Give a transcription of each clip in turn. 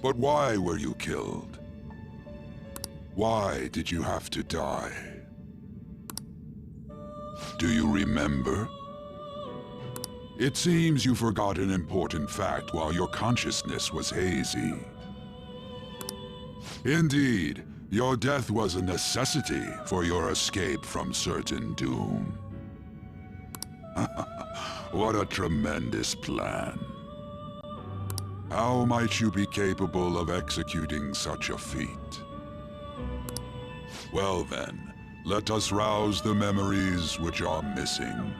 But why were you killed? Why did you have to die? Do you remember? It seems you forgot an important fact while your consciousness was hazy. Indeed, your death was a necessity for your escape from certain doom. What a tremendous plan. How might you be capable of executing such a feat? Well then, let us rouse the memories which are missing.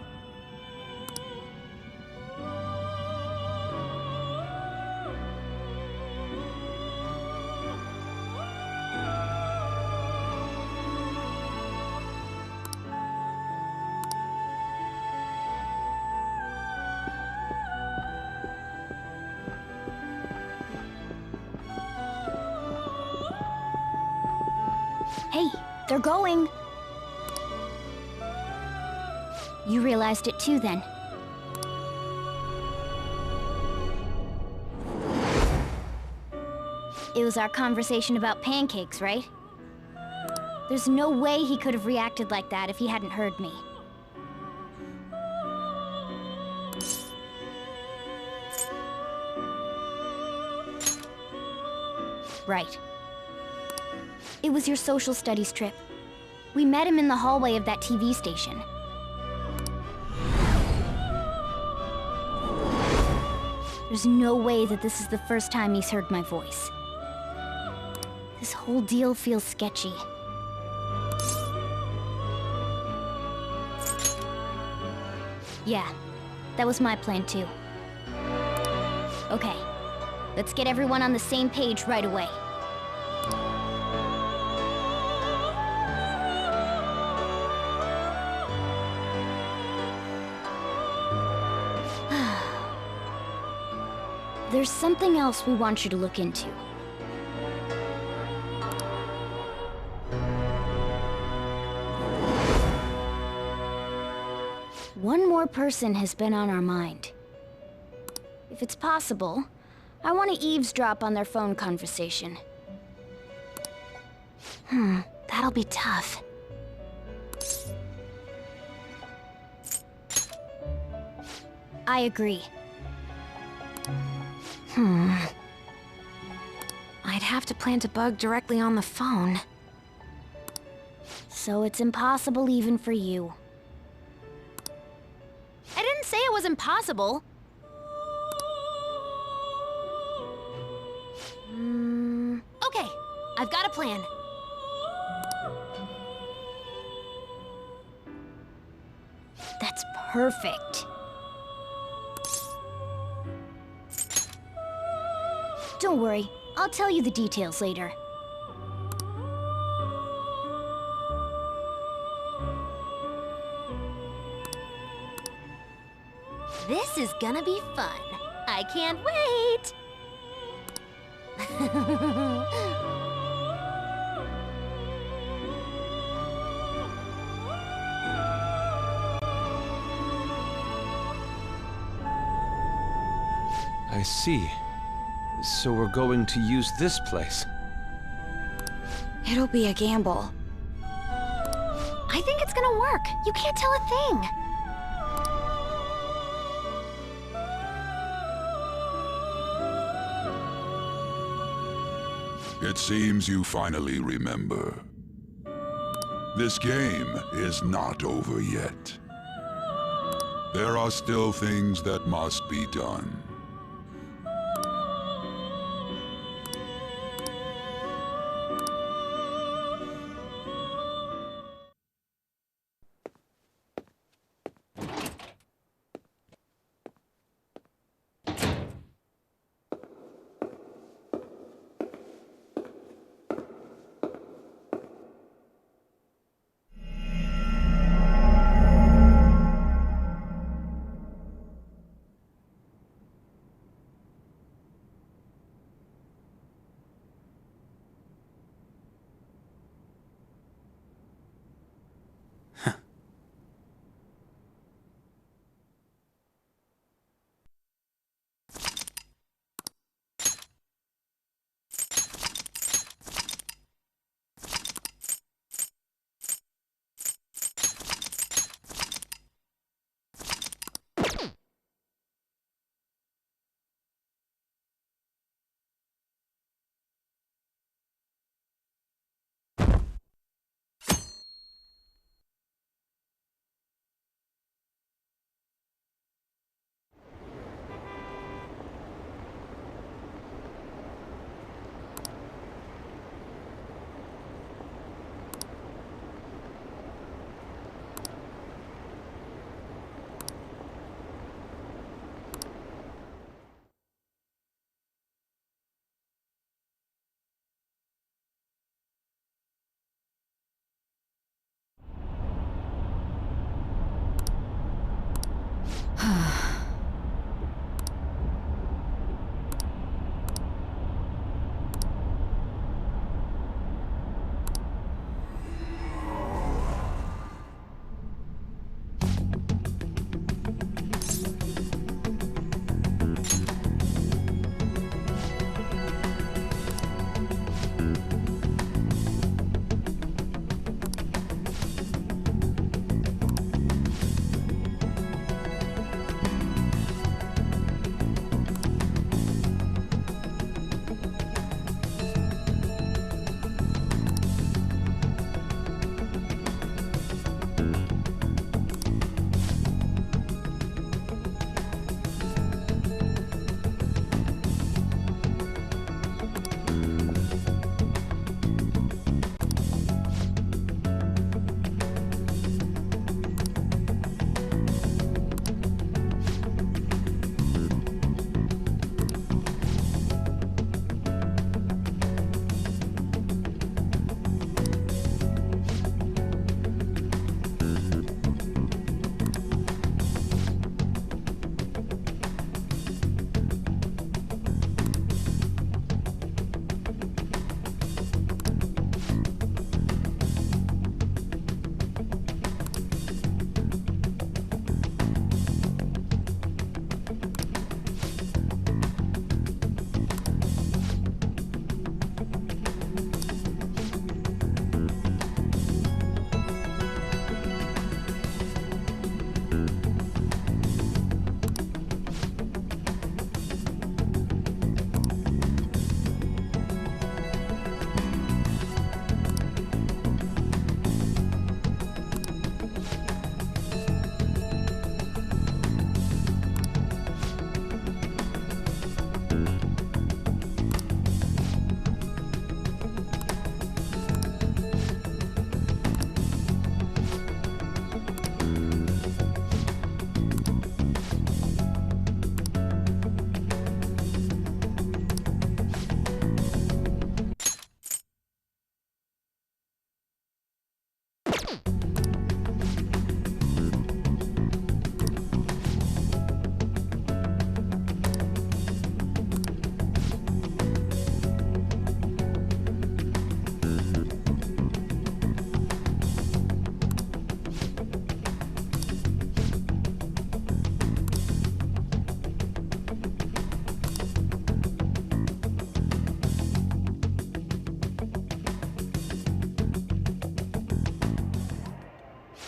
Hey, they're going! You realized it too, then? It was our conversation about pancakes, right? There's no way he could have reacted like that if he hadn't heard me. Right. It was your social studies trip. We met him in the hallway of that TV station. There's no way that this is the first time he's heard my voice. This whole deal feels sketchy. Yeah, that was my plan too. Okay, let's get everyone on the same page right away. There's something else we want you to look into. One more person has been on our mind. If it's possible, I want to eavesdrop on their phone conversation. That'll be tough. I agree. I'd have to plant a bug directly on the phone. So it's impossible even for you. I didn't say it was impossible. Okay, I've got a plan. That's perfect. Don't worry, I'll tell you the details later. This is gonna be fun. I can't wait! I see. So we're going to use this place. It'll be a gamble. I think it's gonna work. You can't tell a thing. It seems you finally remember. This game is not over yet. There are still things that must be done.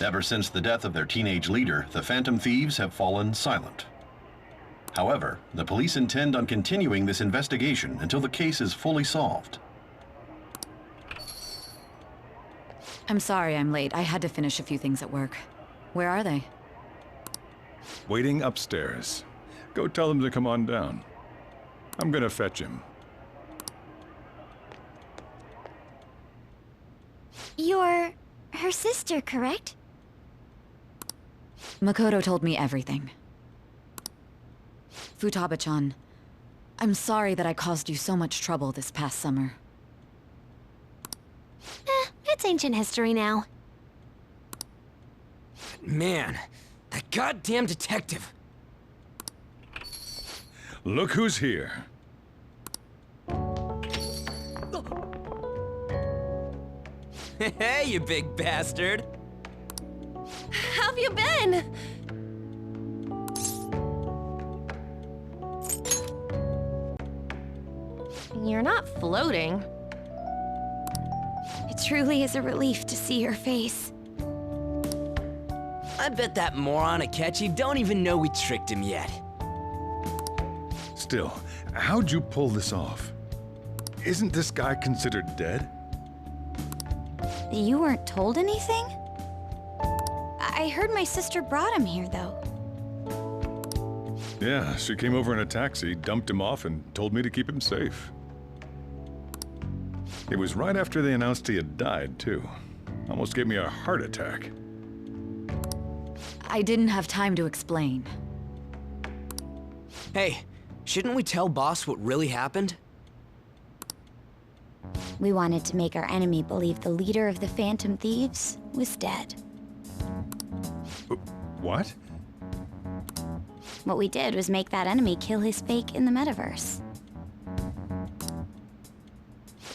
Ever since the death of their teenage leader, the Phantom Thieves have fallen silent. However, the police intend on continuing this investigation until the case is fully solved. I'm sorry I'm late. I had to finish a few things at work. Where are they? Waiting upstairs. Go tell them to come on down. I'm gonna fetch him. You're her sister, correct? Makoto told me everything. Futaba-chan, I'm sorry that I caused you so much trouble this past summer. It's ancient history now. Man, that goddamn detective. Look who's here. Hey, you big bastard. How have you been? You're not floating. It truly is a relief to see your face. I bet that moron Akechi don't even know we tricked him yet. Still, how'd you pull this off? Isn't this guy considered dead? You weren't told anything? I heard my sister brought him here, though. Yeah, she came over in a taxi, dumped him off, and told me to keep him safe. It was right after they announced he had died, too. Almost gave me a heart attack. I didn't have time to explain. Hey, shouldn't we tell Boss what really happened? We wanted to make our enemy believe the leader of the Phantom Thieves was dead. What? What we did was make that enemy kill his fake in the metaverse.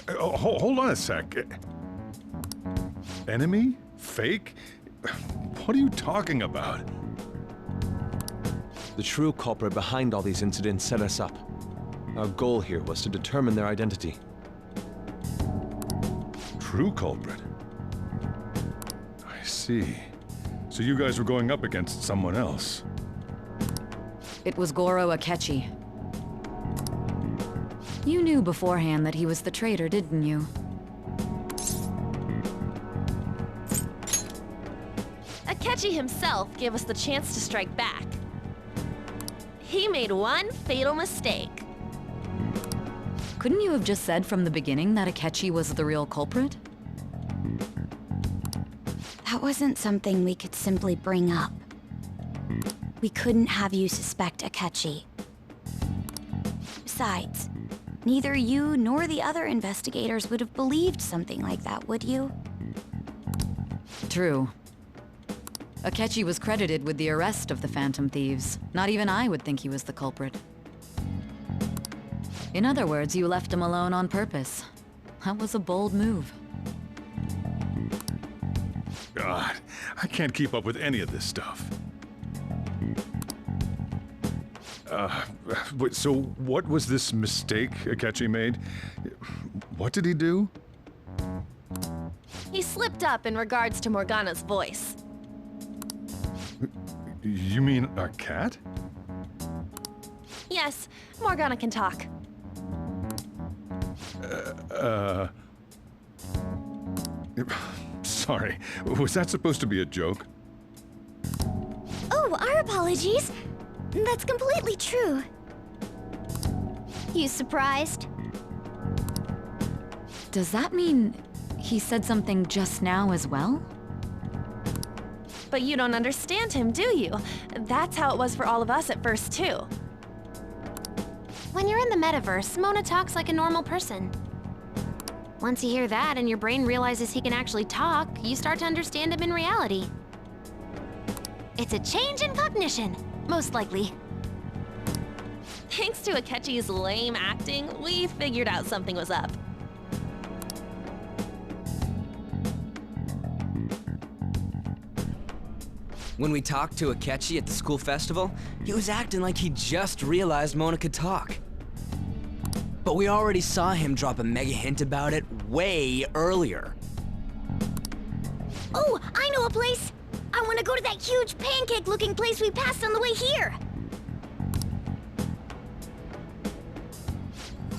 Hold on a sec. Enemy? Fake? What are you talking about? The true culprit behind all these incidents set us up. Our goal here was to determine their identity. True culprit? I see. So you guys were going up against someone else. It was Goro Akechi. You knew beforehand that he was the traitor, didn't you? Akechi himself gave us the chance to strike back. He made one fatal mistake. Couldn't you have just said from the beginning that Akechi was the real culprit? That wasn't something we could simply bring up. We couldn't have you suspect Akechi. Besides, neither you nor the other investigators would have believed something like that, would you? True. Akechi was credited with the arrest of the Phantom Thieves. Not even I would think he was the culprit. In other words, you left him alone on purpose. That was a bold move. God, I can't keep up with any of this stuff. So what was this mistake Akechi made? What did he do? He slipped up in regards to Morgana's voice. You mean a cat? Yes, Morgana can talk. Sorry, was that supposed to be a joke? Oh, our apologies. That's completely true. You surprised? Does that mean he said something just now as well? But you don't understand him, do you? That's how it was for all of us at first, too. When you're in the metaverse, Mona talks like a normal person. Once you hear that and your brain realizes he can actually talk, you start to understand him in reality. It's a change in cognition, most likely. Thanks to Akechi's lame acting, we figured out something was up. When we talked to Akechi at the school festival, he was acting like he just realized Mona could talk. But we already saw him drop a mega hint about it way earlier. Oh, I know a place! I want to go to that huge pancake-looking place we passed on the way here!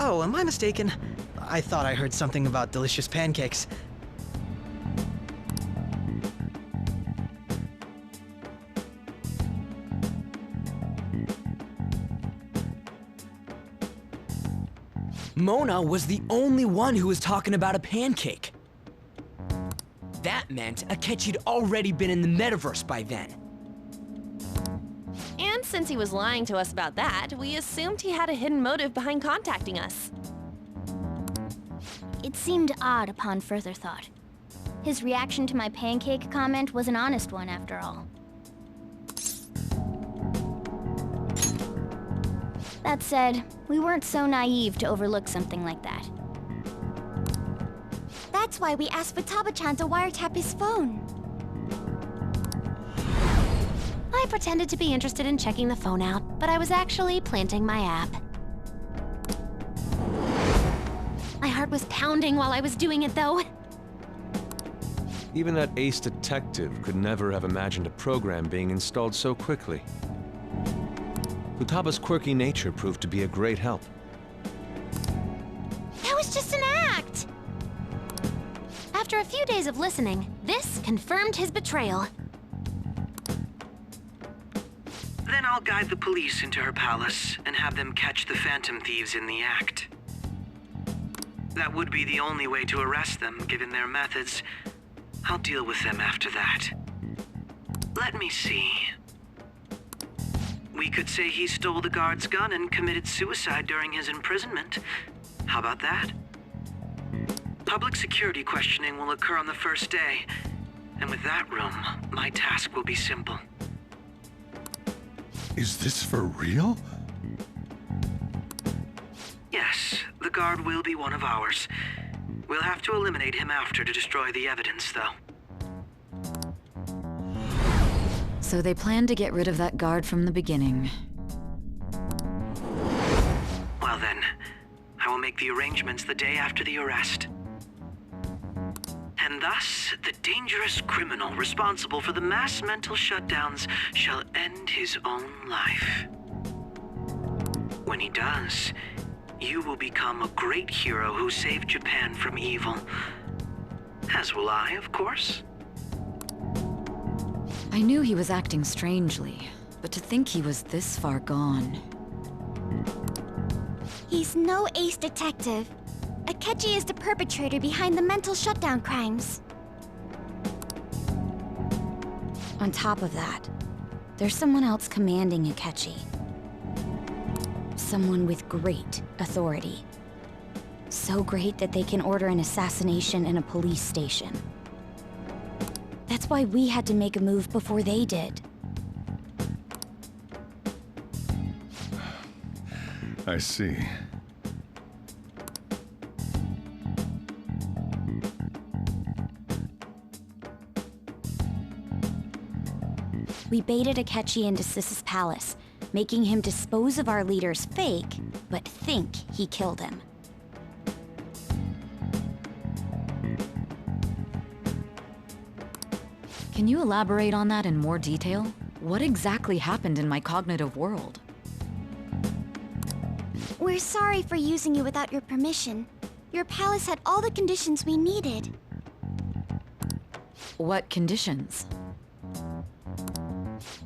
Oh, am I mistaken? I thought I heard something about delicious pancakes. Mona was the only one who was talking about a pancake. That meant Akechi'd already been in the metaverse by then. And since he was lying to us about that, we assumed he had a hidden motive behind contacting us. It seemed odd upon further thought. His reaction to my pancake comment was an honest one, after all. That said, we weren't so naive to overlook something like that. That's why we asked Futaba-chan to wiretap his phone. I pretended to be interested in checking the phone out, but I was actually planting my app. My heart was pounding while I was doing it, though. Even that ace detective could never have imagined a program being installed so quickly. Futaba's quirky nature proved to be a great help. That was just an act! After a few days of listening, this confirmed his betrayal. Then I'll guide the police into her palace and have them catch the Phantom Thieves in the act. That would be the only way to arrest them, given their methods. I'll deal with them after that. Let me see. We could say he stole the guard's gun and committed suicide during his imprisonment. How about that? Public security questioning will occur on the first day. And with that room, my task will be simple. Is this for real? Yes, the guard will be one of ours. We'll have to eliminate him after to destroy the evidence, though. So they planned to get rid of that guard from the beginning. Well then, I will make the arrangements the day after the arrest. And thus, the dangerous criminal responsible for the mass mental shutdowns shall end his own life. When he does, you will become a great hero who saved Japan from evil. As will I, of course. I knew he was acting strangely, but to think he was this far gone. He's no ace detective. Akechi is the perpetrator behind the mental shutdown crimes. On top of that, there's someone else commanding Akechi. Someone with great authority. So great that they can order an assassination in a police station. That's why we had to make a move before they did. I see. We baited Akechi into Sis's palace, making him dispose of our leader's fake, but think he killed him. Can you elaborate on that in more detail? What exactly happened in my cognitive world? We're sorry for using you without your permission. Your palace had all the conditions we needed. What conditions?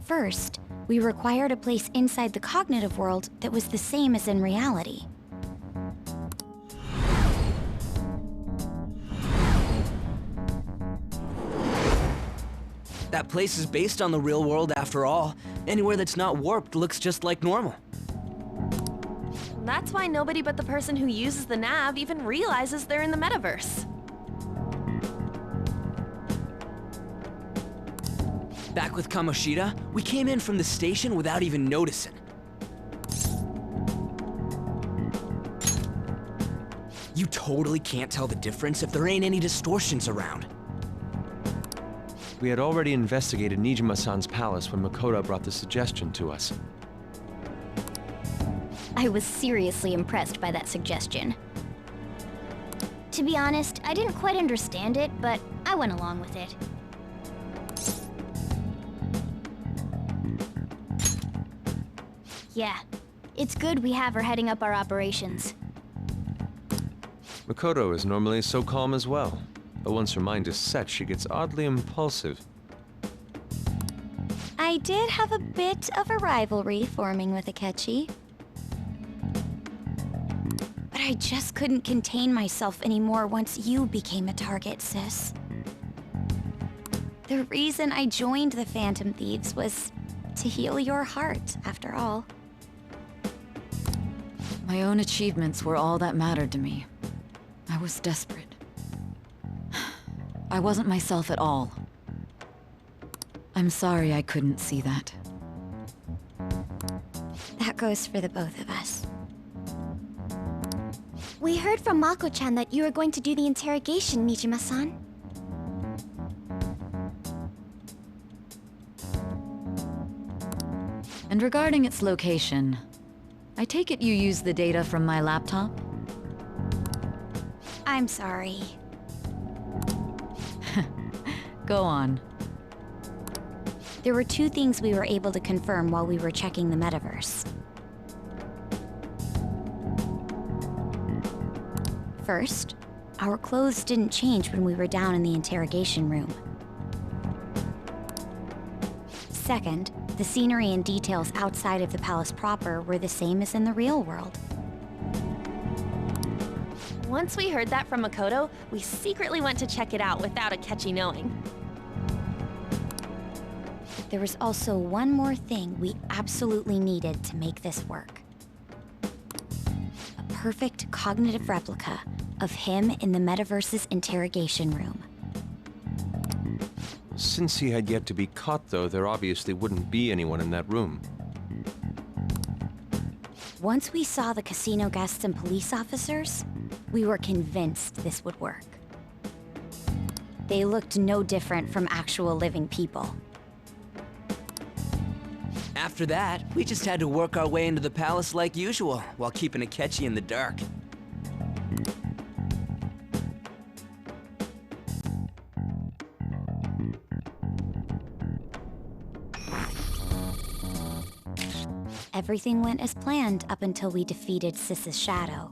First, we required a place inside the cognitive world that was the same as in reality. That place is based on the real world after all. Anywhere that's not warped looks just like normal. That's why nobody but the person who uses the nav even realizes they're in the metaverse. Back with Kamoshida, we came in from the station without even noticing. You totally can't tell the difference if there ain't any distortions around. We had already investigated Nijima-san's palace when Makoto brought the suggestion to us. I was seriously impressed by that suggestion. To be honest, I didn't quite understand it, but I went along with it. Yeah. It's good we have her heading up our operations. Makoto is normally so calm as well, but once her mind is set, she gets oddly impulsive. I did have a bit of a rivalry forming with Akechi. But I just couldn't contain myself anymore once you became a target, sis. The reason I joined the Phantom Thieves was to heal your heart, after all. My own achievements were all that mattered to me. I was desperate. I wasn't myself at all. I'm sorry I couldn't see that. That goes for the both of us. We heard from Mako-chan that you were going to do the interrogation, Nijima-san. And regarding its location, I take it you used the data from my laptop? I'm sorry. Go on. There were two things we were able to confirm while we were checking the metaverse. First, our clothes didn't change when we were down in the interrogation room. Second, the scenery and details outside of the palace proper were the same as in the real world. Once we heard that from Makoto, we secretly went to check it out without Akechi knowing. There was also one more thing we absolutely needed to make this work. A perfect cognitive replica of him in the metaverse's interrogation room. Since he had yet to be caught, though, there obviously wouldn't be anyone in that room. Once we saw the casino guests and police officers, we were convinced this would work. They looked no different from actual living people. After that, we just had to work our way into the palace like usual, while keeping Akechi in the dark. Everything went as planned up until we defeated Sis's shadow.